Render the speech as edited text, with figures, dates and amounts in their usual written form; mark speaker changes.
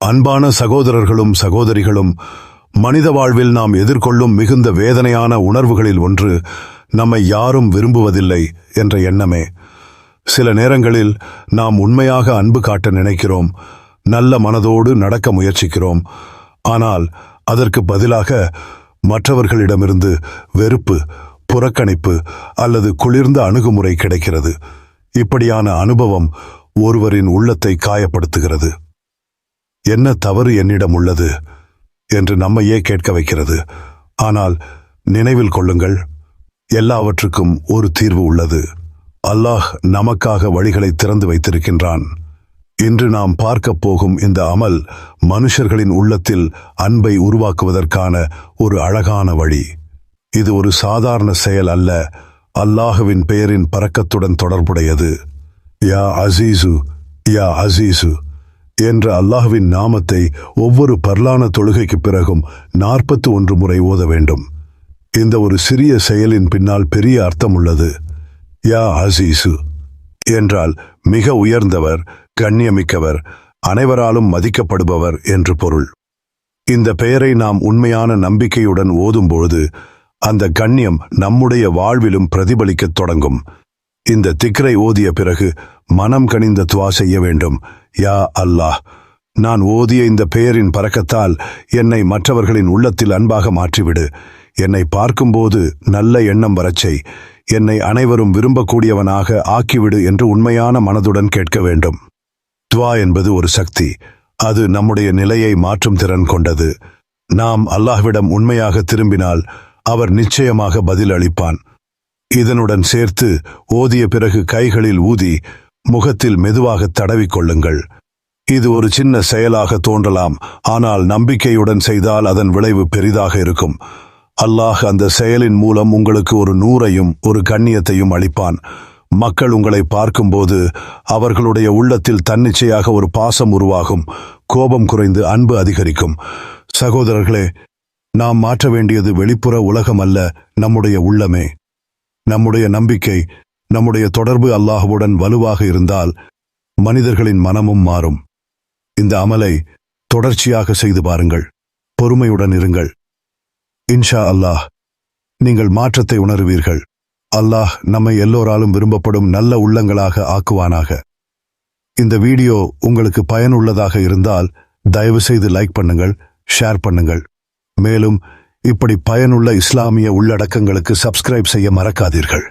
Speaker 1: அன்பான சகோதரர்களும் சகோதரிகளும், மனித வாழ்வில் நாம் எதிர்கொள்ளும் மிகுந்த வேதனையான உணர்வுகளில் ஒன்று நம்மை யாரும் விரும்புவதில்லை என்ற எண்ணமே. சில நேரங்களில் நாம் உண்மையாக அன்பு காட்ட நினைக்கிறோம், நல்ல மனதோடு நடக்க முயற்சிக்கிறோம். ஆனால் அதற்கு பதிலாக மற்றவர்களிடமிருந்து வெறுப்பு, புறக்கணிப்பு அல்லது குளிர்ந்த அணுகுமுறை கிடைக்கிறது. இப்படியான அனுபவம் ஒருவரின் உள்ளத்தை காயப்படுத்துகிறது. என்ன தவறு என்னிடம் உள்ளது என்று நம்மையே கேட்க வைக்கிறது. ஆனால் நினைவில் கொள்ளுங்கள், எல்லாவற்றுக்கும் ஒரு தீர்வு உள்ளது. அல்லாஹ் நமக்காக வழிகளை திறந்து வைத்திருக்கின்றான். இன்று நாம் பார்க்கப் போகும் இந்த அமல் மனுஷர்களின் உள்ளத்தில் அன்பை உருவாக்குவதற்கான ஒரு அழகான வழி. இது ஒரு சாதாரண செயல் அல்ல, அல்லாஹுவின் பெயரின் பரக்கத்துடன் தொடர்புடையது. யா அசீசு, யா அசீசு என்ற அல்லாஹ்வின் நாமத்தை ஒவ்வொரு பர்லான தொழுகைக்கு பிறகும் 41 முறை ஓத வேண்டும். இந்த ஒரு சிறிய செயலின் பின்னால் பெரிய அர்த்தம் உள்ளது. யா அசீசு என்றால் மிக உயர்ந்தவர், கண்ணியமிக்கவர், அனைவராலும் மதிக்கப்படுபவர் என்று பொருள். இந்த பெயரை நாம் உண்மையான நம்பிக்கையுடன் ஓதும்பொழுது அந்த கண்ணியம் நம்முடைய வாழ்விலும் பிரதிபலிக்கத் தொடங்கும். இந்த திக்ரை ஓதிய பிறகு மனம் கனிந்த துவா செய்ய வேண்டும். யா அல்லாஹ், நான் ஓதிய இந்த பெயரின் பரக்கத்தால் என்னை மற்றவர்களின் உள்ளத்தில் அன்பாக மாற்றிவிடு. என்னை பார்க்கும்போது நல்ல எண்ணம் வரச்சை. என்னை அனைவரும் விரும்பக்கூடியவனாக ஆக்கிவிடு என்று உண்மையான மனதுடன் கேட்க வேண்டும். துவா என்பது ஒரு சக்தி. அது நம்முடைய நிலையை மாற்றும் திறன் கொண்டது. நாம் அல்லாஹ்விடம் உண்மையாக திரும்பினால் அவர் நிச்சயமாக பதில் அளிப்பான். இதனுடன் சேர்த்து ஓதிய பிறகு கைகளில் ஊதி முகத்தில் மெதுவாக தடவிக்கொள்ளுங்கள். இது ஒரு சின்ன செயலாக தோன்றலாம், ஆனால் நம்பிக்கையுடன் செய்தால் அதன் விளைவு பெரிதாக இருக்கும். அல்லாஹ் அந்த செயலின் மூலம் உங்களுக்கு ஒரு நூறையும் ஒரு கண்ணியத்தையும் அளிப்பான். மக்கள் உங்களை பார்க்கும்போது அவர்களுடைய உள்ளத்தில் தன்னிச்சையாக ஒரு பாசம் உருவாகும், கோபம் குறைந்து அன்பு அதிகரிக்கும். சகோதரர்களே, நாம் மாற்ற வேண்டியது வெளிப்புற உலகம் அல்ல, நம்முடைய உள்ளமே. நம்முடைய நம்பிக்கை, நம்முடைய தொடர்பு அல்லாஹ்வுடன் வலுவாக இருந்தால் மனிதர்களின் மனமும் மாறும். இந்த அமலை தொடர்ச்சியாக செய்து பாருங்கள். பொறுமையுடன் இருங்கள். இன்ஷா அல்லாஹ் நீங்கள் மாற்றத்தை உணருவீர்கள். அல்லாஹ் நம்மை எல்லோராலும் விரும்பப்படும் நல்ல உள்ளங்களாக ஆக்குவானாக. இந்த வீடியோ உங்களுக்கு பயனுள்ளதாக இருந்தால் தயவு செய்து லைக் பண்ணுங்கள், ஷேர் பண்ணுங்கள். மேலும் இப்படி பயனுள்ள இஸ்லாமிய உள்ளடக்கங்களுக்கு சப்ஸ்கிரைப் செய்ய மறக்காதீர்கள்.